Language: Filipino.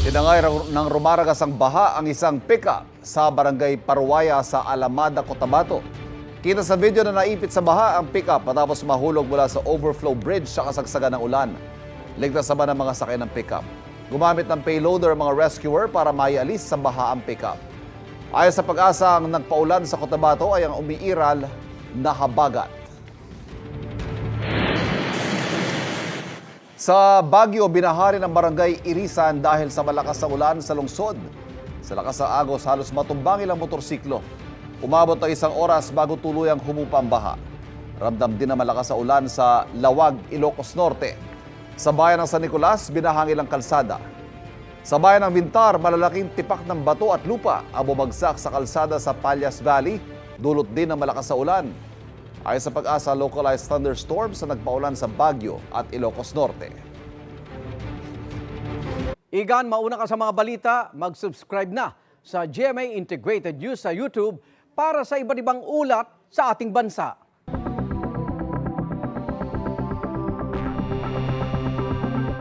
Tinangay ng rumaragas ang baha ang isang pickup sa barangay Parwaya sa Alamada, Cotabato. Kita sa video na naipit sa baha ang pickup matapos mahulog mula sa overflow bridge sa kasagsagan ng ulan. Ligtas naman ang mga sakay ng pickup. Gumamit ng payloader ang mga rescuer para maialis sa baha ang pickup. Ayon sa Pag-asa, ang nagpaulan sa Cotabato ay ang umiiral na habagat. Sa Baguio, binahari ng barangay Irisan dahil sa malakas na ulan sa lungsod. Sa lakas ng agos, halos matumbang ilang motorsiklo. Umabot ng 1 oras bago tuluyang humupa ang baha. Ramdam din na malakas na ulan sa Lawag, Ilocos Norte. Sa bayan ng San Nicolas, binahang ilang kalsada. Sa bayan ng Vintar, malalaking tipak ng bato at lupa ang bumagsak sa kalsada sa Pallas Valley, dulot din ng malakas na ulan. Ayon sa Pag-asa, localized thunderstorms na nagpaulan sa Baguio at Ilocos Norte. Igan, mauna ka sa mga balita, mag-subscribe na sa GMA Integrated News sa YouTube para sa iba't ibang ulat sa ating bansa.